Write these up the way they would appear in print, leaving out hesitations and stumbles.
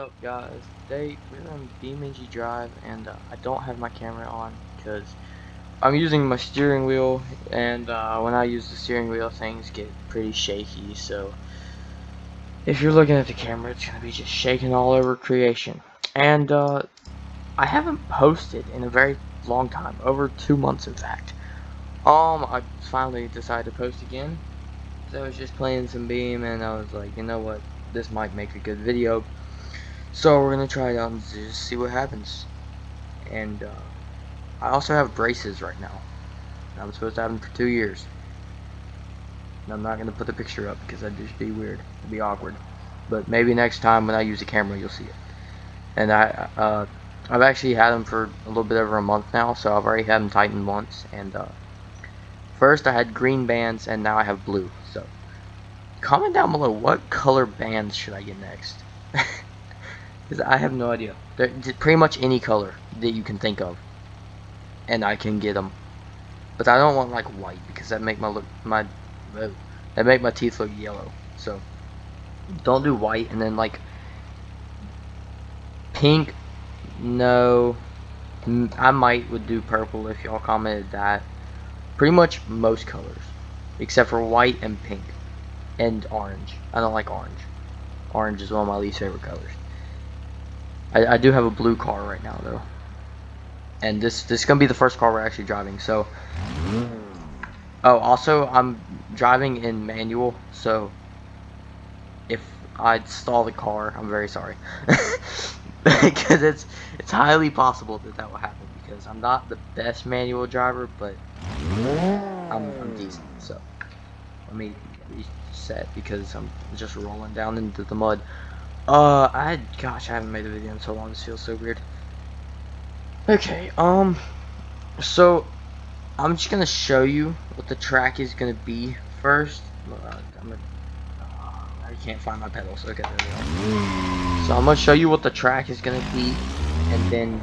up, guys? Today we're on BeamNG.Drive, and I don't have my camera on because I'm using my steering wheel, and when I use the steering wheel, things get pretty shaky. So if you're looking at the camera, it's gonna be just shaking all over creation. And I haven't posted in a very long time, over 2 months in fact. I finally decided to post again. So I was just playing some Beam, and I was like, you know what, this might make a good video. So we're gonna try it out and just see what happens. And I also have braces right now. I'm supposed to have them for 2 years. And I'm not gonna put the picture up because that'd just be weird. It'd be awkward. But maybe next time when I use the camera, you'll see it. And I've actually had them for a little bit over a month now, so I've already had them tightened once. And first I had green bands, and now I have blue. So comment down below, what color bands should I get next? Because I have no idea. They're pretty much any color that you can think of, and I can get them. But I don't want like white because that make my teeth look yellow. So don't do white. And then like pink, no. I would do purple if y'all commented that. Pretty much most colors, except for white and pink and orange. I don't like orange. Orange is one of my least favorite colors. I do have a blue car right now though, and this is gonna be the first car we're actually driving. So, oh, also I'm driving in manual, so if I stall the car, I'm very sorry, because it's highly possible that will happen because I'm not the best manual driver, but I'm decent. So let me reset because I'm just rolling down into the mud. Gosh, I haven't made a video in so long. This feels so weird. Okay, so I'm just gonna show you what the track is gonna be first. I can't find my pedals. Okay, there we go. So I'm gonna show you what the track is gonna be, and then,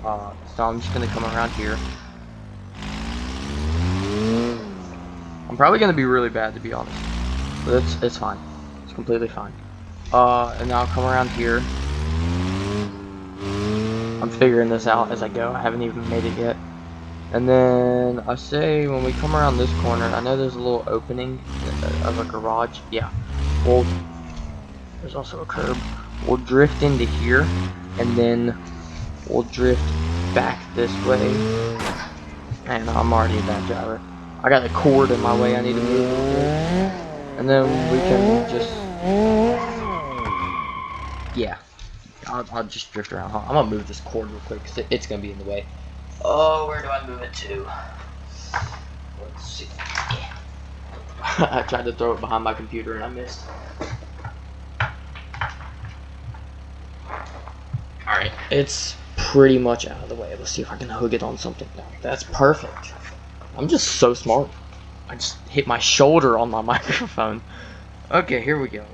so I'm just gonna come around here. I'm probably gonna be really bad, to be honest, but it's fine. It's completely fine. And now I'll come around here. I'm figuring this out as I go. I haven't even made it yet. And then I say when we come around this corner, I know there's a little opening of a garage. Yeah. Well, there's also a curb. We'll drift into here, and then we'll drift back this way. And I'm already a bad driver. I got a cord in my way I need to move. And then we can just, yeah. I'll just drift around. I'm gonna move this cord real quick because it's gonna be in the way. Oh, where do I move it to? Let's see. I tried to throw it behind my computer and I missed. Alright, it's pretty much out of the way. Let's see if I can hook it on something now. That's perfect. I'm just so smart. I just hit my shoulder on my microphone. Okay, here we go.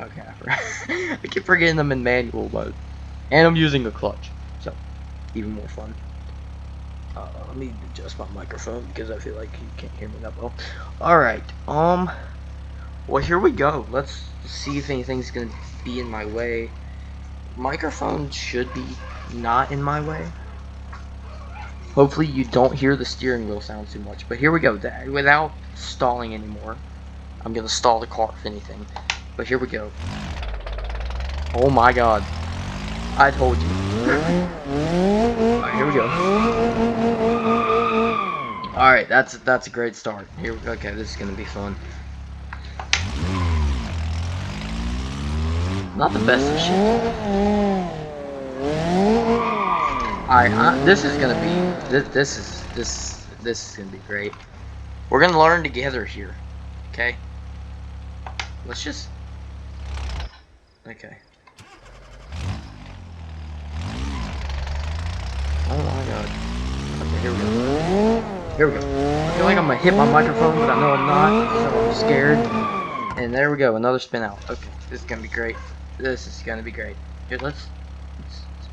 Okay, I keep forgetting I'm in manual mode. And I'm using a clutch, so even more fun. Let me adjust my microphone because I feel like you can't hear me that well. Alright, well, here we go. Let's see if anything's gonna be in my way. Microphone should be not in my way. Hopefully you don't hear the steering wheel sound too much, but here we go. Without stalling anymore, I'm gonna stall the car if anything. But here we go. Oh my god. I told you. Alright, here we go. Alright, that's a great start. Okay, this is gonna be fun. Not the best of shit. Alright, this is gonna be this is gonna be great. We're gonna learn together here. Okay? Let's just, okay. Oh my god. Okay, here we go. Here we go. I feel like I'm gonna hit my microphone, but I know I'm not, so I'm scared. And there we go, another spin out. Okay, this is gonna be great. This is gonna be great. Here, let's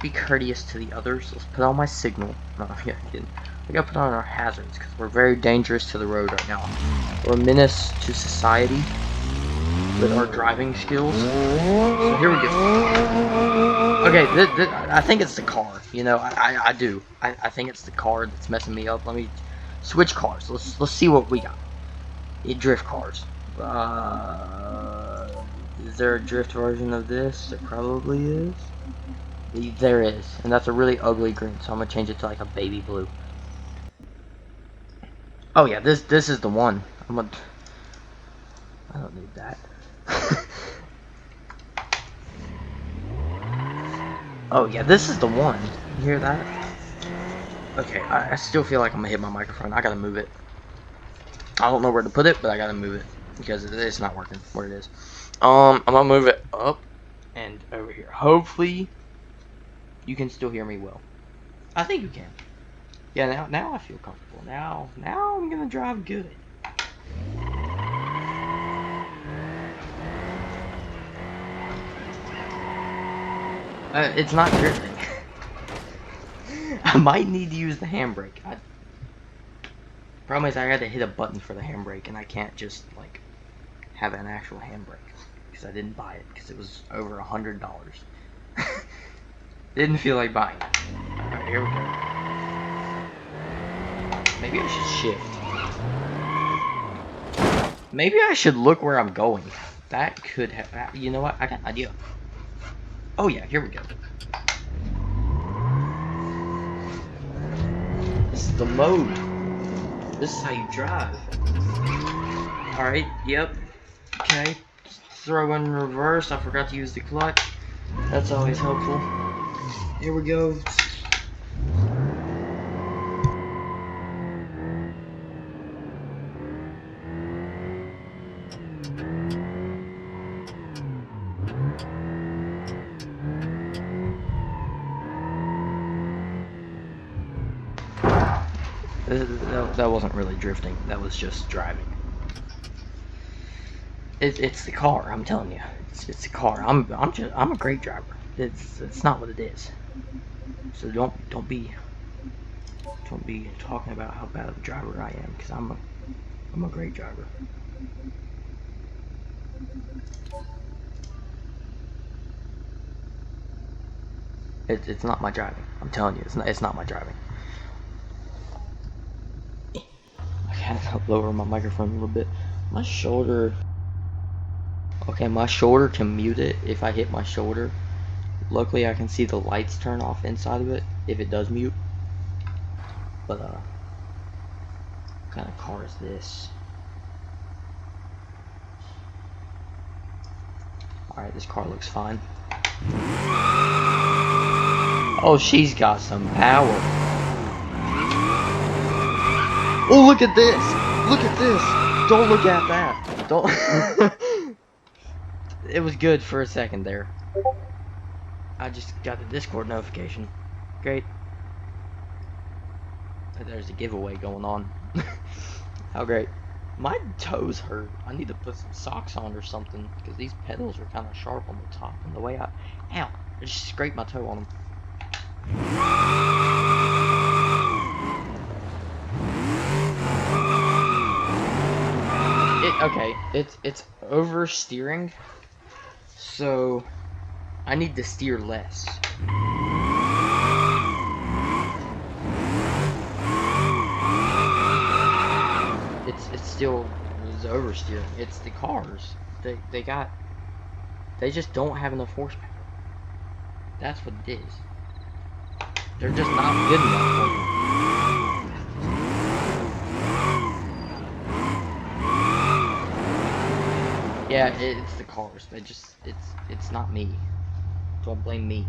be courteous to the others. Let's put on my signal. No, I'm kidding. We gotta put on our hazards, because we're very dangerous to the road right now. We're a menace to society. with our driving skills. So here we go. Okay, I think it's the car. You know, I do. I think it's the car that's messing me up. Let me switch cars. Let's see what we got. Drift cars. Is there a drift version of this? There probably is. There is, and that's a really ugly green. So I'm gonna change it to like a baby blue. Oh yeah, this is the one. I don't need that. Oh yeah, this is the one. You hear that? Okay, I still feel like I'm gonna hit my microphone. I gotta move it. I don't know where to put it, but I gotta move it because it's not working where it is. I'm gonna move it up and over here. Hopefully, you can still hear me well. I think you can. Yeah, now I feel comfortable. Now I'm gonna drive good. It's not drifting. I might need to use the handbrake. Problem is I had to hit a button for the handbrake, and I can't just like have an actual handbrake because I didn't buy it because it was over $100. Didn't feel like buying it. Alright, here we go. Maybe I should shift. Maybe I should look where I'm going. That could have. You know what? I got an idea. Oh yeah, here we go. This is the mode. This is how you drive. Alright, yep. Okay. Throw in reverse. I forgot to use the clutch. That's always helpful. Here we go. That wasn't really drifting. That was just driving. It's the car. I'm telling you, it's the car. I'm a great driver. It's not what it is. So don't be talking about how bad of a driver I am, because I'm a great driver. It's not my driving. I'm telling you, it's not my driving. I gotta lower my microphone a little bit. My shoulder. Okay, my shoulder can mute it if I hit my shoulder. Luckily, I can see the lights turn off inside of it if it does mute. But what kind of car is this? Alright, this car looks fine. Oh, she's got some power. Oh, look at this! Look at this! Don't look at that! Don't. It was good for a second there. I just got the Discord notification. Great. There's a giveaway going on. How great. My toes hurt. I need to put some socks on or something, because these pedals are kind of sharp on the top, and the way ow, I just scraped my toe on them. Okay, it's oversteering, so I need to steer less. It's still oversteering. It's the cars. They just don't have enough horsepower. That's what it is. They're just not good enough for me. Yeah, it's the cars. It's not me. So I blame me.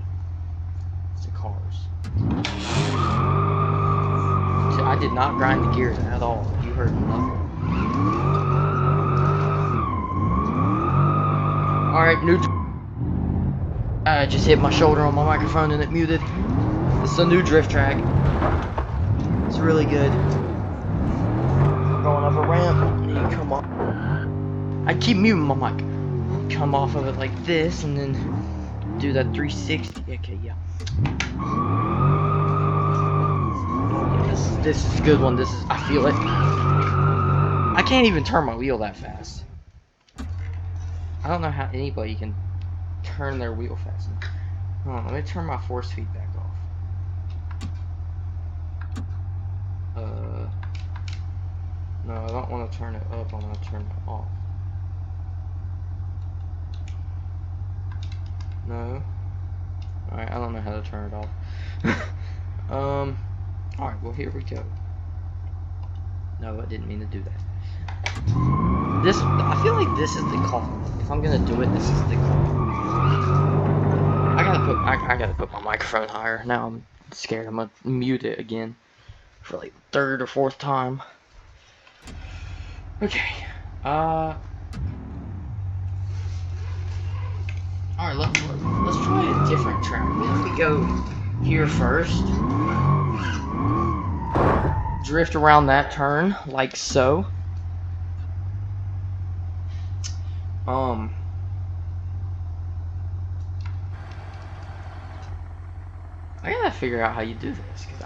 It's the cars. See, I did not grind the gears at all. You heard nothing. Alright, new. I just hit my shoulder on my microphone and it muted. This is a new drift track. It's really good. Going up a ramp, and you come off. I keep muting my mic. Come off of it like this, and then do that 360. Okay, yeah. This is a good one. I feel it. I can't even turn my wheel that fast. I don't know how anybody can turn their wheel fast enough. Hold on, let me turn my force feedback off. No, I don't want to turn it up. I want to turn it off. No. Alright, I don't know how to turn it off. Alright, well, here we go. No, I didn't mean to do that. I feel like this is the call. If I'm gonna do it, this is the call. I gotta put my microphone higher. Now I'm scared. I'm gonna mute it again for like third or fourth time. Okay. Alright, let's try a different track. If we go here first, drift around that turn like so. I gotta figure out how you do this, because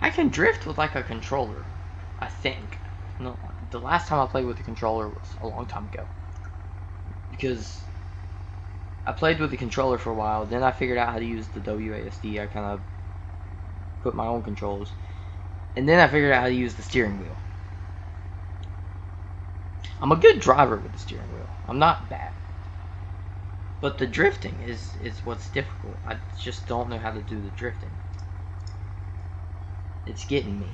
I can drift with like a controller, I think. No, the last time I played with the controller was a long time ago. Because I played with the controller for a while, then I figured out how to use the WASD. I kind of put my own controls. And then I figured out how to use the steering wheel. I'm a good driver with the steering wheel. I'm not bad. But the drifting is what's difficult. I just don't know how to do the drifting. It's getting me.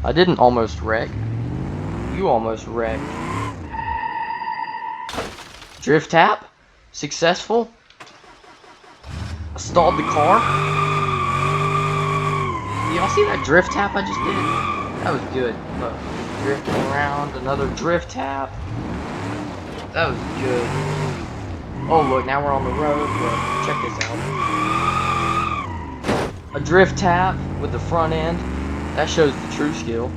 I didn't almost wreck. You almost wrecked. Drift tap. Successful. I stalled the car. Y'all see that drift tap I just did? That was good. Look, drifting around. Another drift tap. That was good. Oh look, now we're on the road. Look, check this out. A drift tap with the front end. That shows the true skill.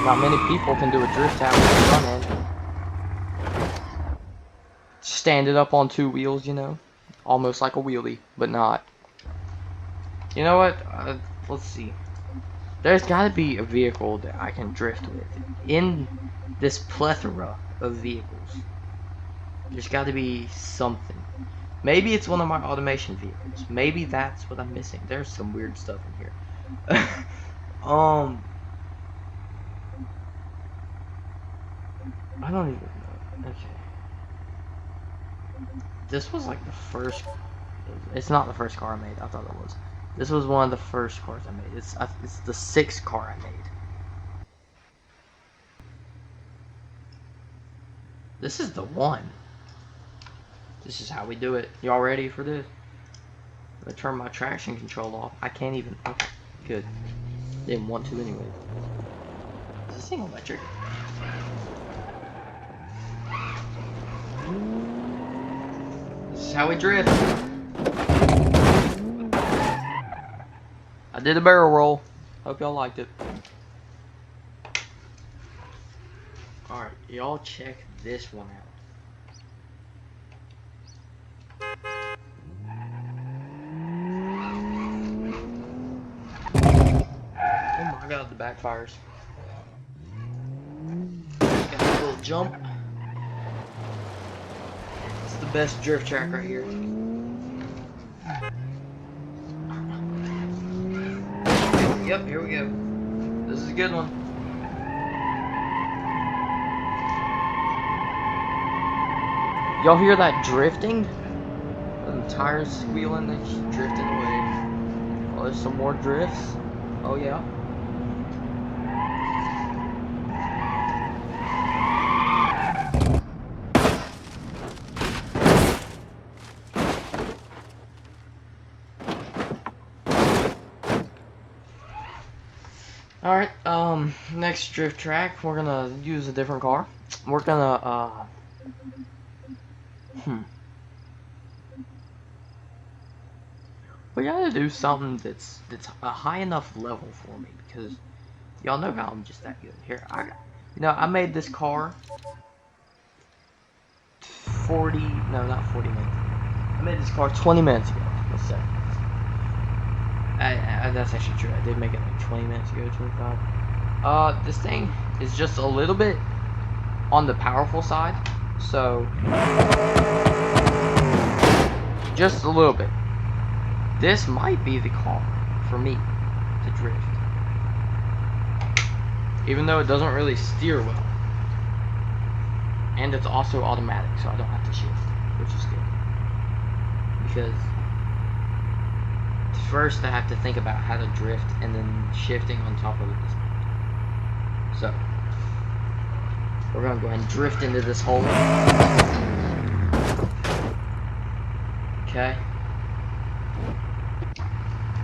Not many people can do a drift tap with the front end. Stand it up on two wheels, you know. Almost like a wheelie, but not. You know what? Let's see. There's gotta be a vehicle that I can drift with. In this plethora of vehicles, there's gotta be something. Maybe it's one of my automation vehicles. Maybe that's what I'm missing. There's some weird stuff in here. I don't even know. Okay. This was like the first. It's not the first car I made. I thought it was. This was one of the first cars I made. It's the sixth car I made. This is the one. This is how we do it. Y'all ready for this? I'm gonna turn my traction control off. I can't even. Okay, good. Didn't want to anyway. Is this thing electric? This is how we drift. I did a barrel roll. Hope y'all liked it. Alright, y'all check this one out. Oh my god, the backfires. Got a little jump. It's the best drift track right here. Yep, here we go. This is a good one. Y'all hear that drifting? The tires squealing, they just drifting away. Oh, there's some more drifts. Oh yeah. Alright, next drift track, we're gonna use a different car. We're gonna, we gotta do something that's a high enough level for me, because y'all know how I'm just that good. Here, I made this car no, not 40 minutes. I made this car 20 minutes ago, let's say. That's actually true. I did make it like 20 minutes ago, 25. This thing is just a little bit on the powerful side, so just a little bit. This might be the car for me to drift, even though it doesn't really steer well, and it's also automatic, so I don't have to shift, which is good. Because first I have to think about how to drift, and then shifting on top of it is not. So we're gonna go ahead and drift into this hole. Okay.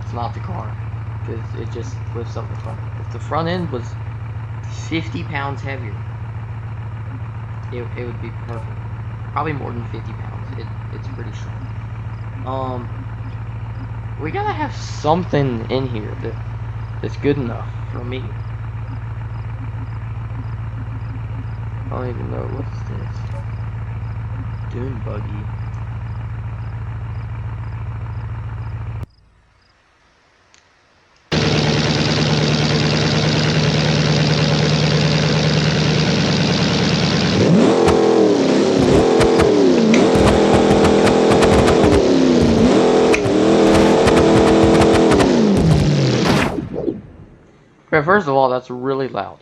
It's not the car, because it just lifts up the front. If the front end was 50 pounds heavier, it would be perfect. Probably more than 50 pounds. It's pretty strong. We gotta have something in here that's good enough for me. I don't even know what's this. Dune buggy. Okay, first of all, that's really loud.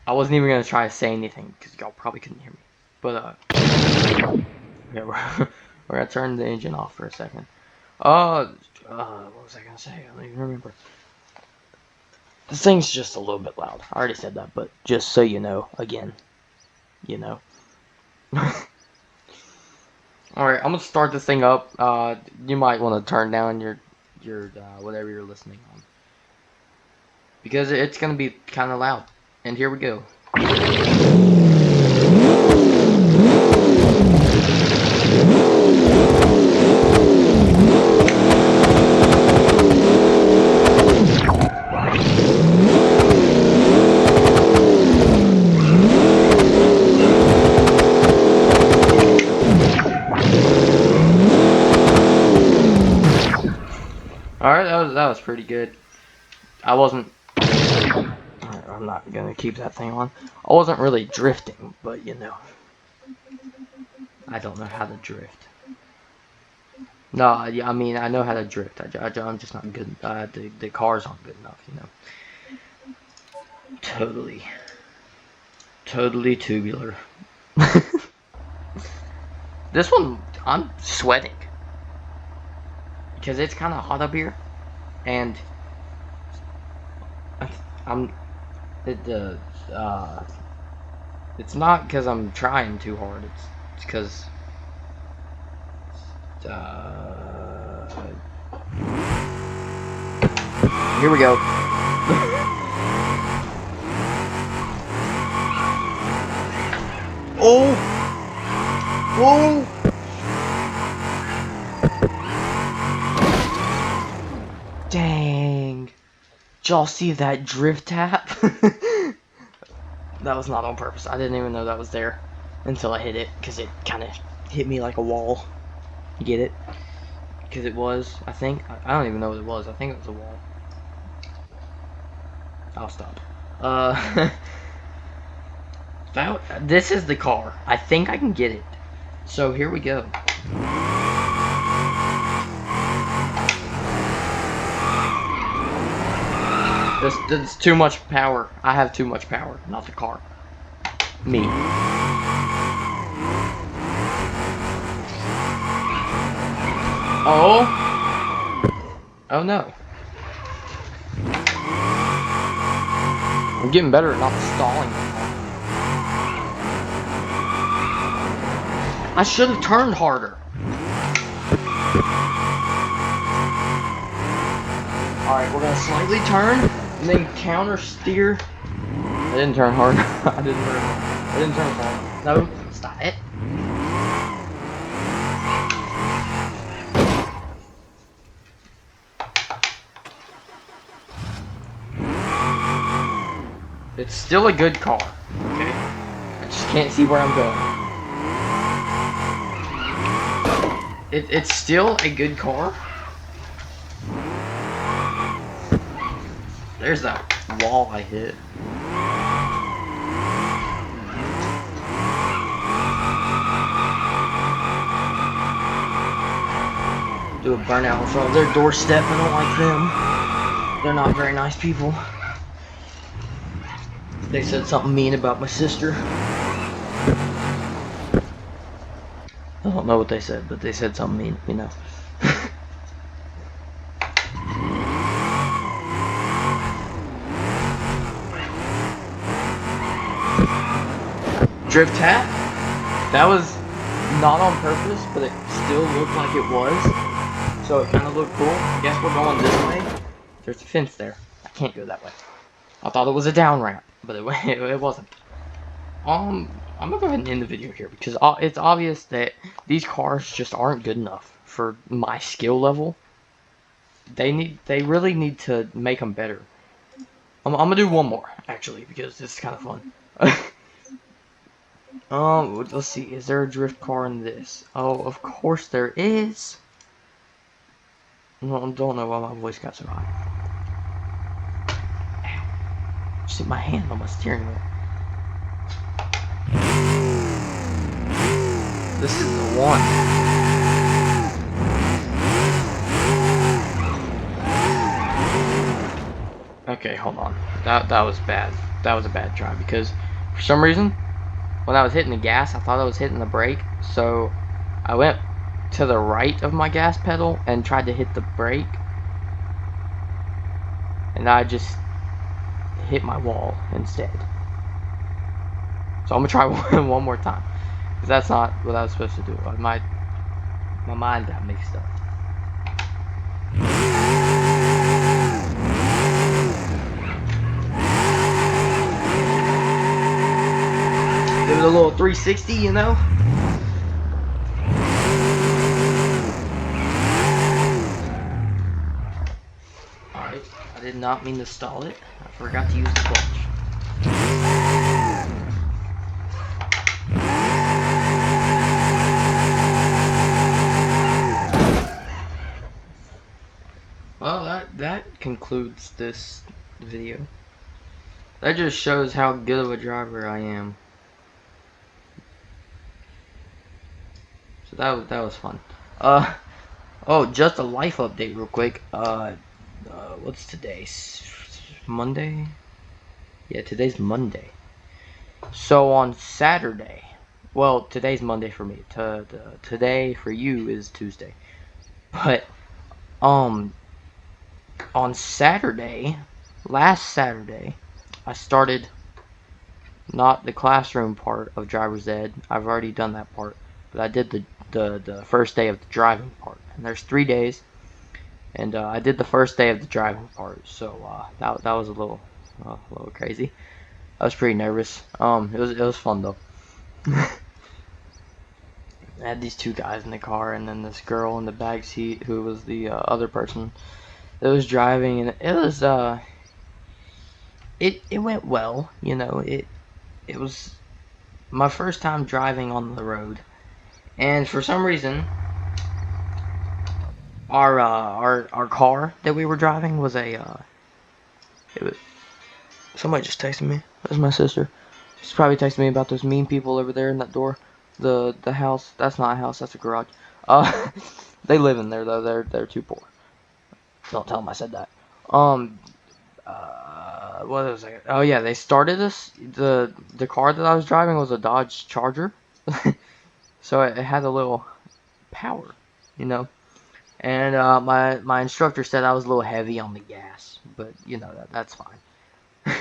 I wasn't even gonna try to say anything because y'all probably couldn't hear me. But yeah, we're gonna turn the engine off for a second. What was I gonna say? I don't even remember. This thing's just a little bit loud. I already said that, but just so you know, again, you know. Alright, I'm gonna start this thing up. You might want to turn down your whatever you're listening on, because it's gonna be kind of loud. And here we go. Alright, that was pretty good. I'm not gonna keep that thing on. I wasn't really drifting, but you know, I don't know how to drift. No, yeah, I mean I know how to drift. I'm just not good. The cars aren't good enough, you know. Totally tubular. This one, I'm sweating because it's kind of hot up here, and it's not because I'm trying too hard. It's because here we go. Oh! Whoa! Dang! Did y'all see that drift tap? That was not on purpose. I didn't even know that was there until I hit it, because it kind of hit me like a wall. You get it? Because it was, I think. I don't even know what it was. I think it was a wall. I'll stop. This is the car. I think I can get it. So here we go. That's too much power. I have too much power, not the car. Me. Oh. Oh no. I'm getting better at not stalling. I should have turned harder. Alright, we're gonna slightly turn and then counter steer. I didn't turn hard. I didn't turn hard. No, stop it. It's still a good car. Okay. I just can't see where I'm going. It's still a good car. There's that wall I hit. Do a burnout in front of their doorstep. I don't like them. They're not very nice people. They said something mean about my sister. I don't know what they said, but they said something mean, you know. Drift tap? That was not on purpose, but it still looked like it was. So it kind of looked cool. Guess we're going this way. There's a fence there. I can't go that way. I thought it was a down ramp, but it wasn't. I'm gonna go ahead and end the video here because it's obvious that these cars just aren't good enough for my skill level. They really need to make them better. I'm gonna do one more actually because this is kind of fun. Let's see. Is there a drift car in this? Oh, of course there is. No, I don't know why my voice got so high. See my hand on my steering wheel. This is the one. Okay, hold on. That was bad. That was a bad try because for some reason when I was hitting the gas, I thought I was hitting the brake. So I went to the right of my gas pedal and tried to hit the brake, and I just hit my wall instead. So I'm gonna try one more time because that's not what I was supposed to do. My mind got mixed up. Give it a little 360, you know? Alright, I did not mean to stall it. I forgot to use the clutch. Well, that concludes this video. That just shows how good of a driver I am. So that was fun. Oh, just a life update real quick. What's today? Monday? Yeah, today's Monday. So on Saturday, well, today's Monday for me. Today for you is Tuesday. But on Saturday, last Saturday, I started not the classroom part of driver's ed. I've already done that part, but I did the first day of the driving part. And there's 3 days, and I did the first day of the driving part. So that was a little crazy. I was pretty nervous. It was fun though. I had these two guys in the car, and then this girl in the back seat who was the other person that was driving, and it was it went well, you know. It was my first time driving on the road, and for some reason, our car that we were driving was it was somebody just texted me. That's my sister. She's probably texting me about those mean people over there in that door. The house. That's not a house. That's a garage. Uh, they live in there though. They're too poor. Don't tell them I said that. What was I? Oh yeah, they started us. The car that I was driving was a Dodge Charger, so it had a little power, you know. And my instructor said I was a little heavy on the gas, but you know that's fine.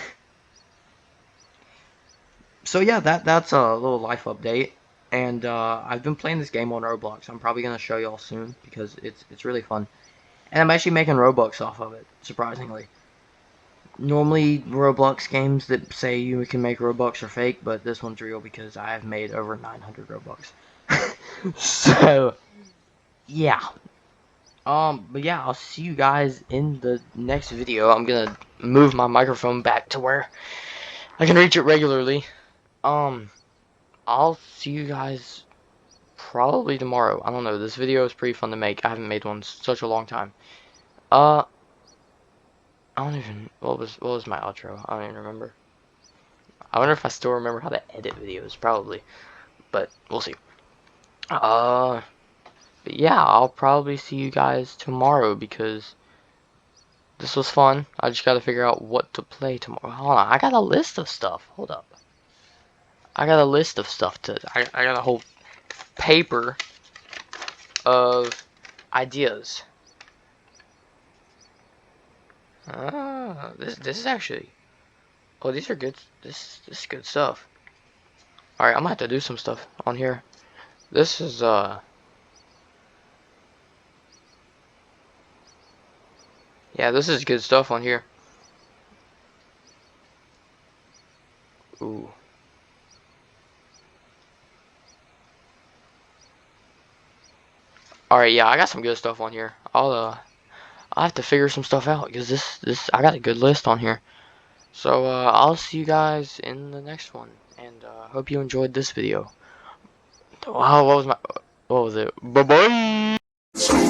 So yeah, that's a little life update. And I've been playing this game on Roblox. I'm probably gonna show y'all soon because it's really fun. And I'm actually making Robux off of it, surprisingly. Normally, Roblox games that say you can make Robux are fake, but this one's real because I have made over 900 Robux. So, yeah. But yeah, I'll see you guys in the next video. I'm gonna move my microphone back to where I can reach it regularly. Um, I'll see you guys probably tomorrow. I don't know. This video is pretty fun to make. I haven't made one in such a long time. Uh, I don't even. What was my outro? I don't even remember. I wonder if I still remember how to edit videos. Probably, but we'll see. But yeah, I'll probably see you guys tomorrow because this was fun. I just gotta figure out what to play tomorrow. Hold on, I got a list of stuff. Hold up. I got a list of stuff to. I got a whole paper of ideas. This is actually. Oh, these are good. This is good stuff. All right, I'm gonna have to do some stuff on here. This is yeah, this is good stuff on here. Ooh. All right, yeah, I got some good stuff on here. I have to figure some stuff out because this I got a good list on here. So I'll see you guys in the next one, and hope you enjoyed this video. Wow, what was it? Bye bye.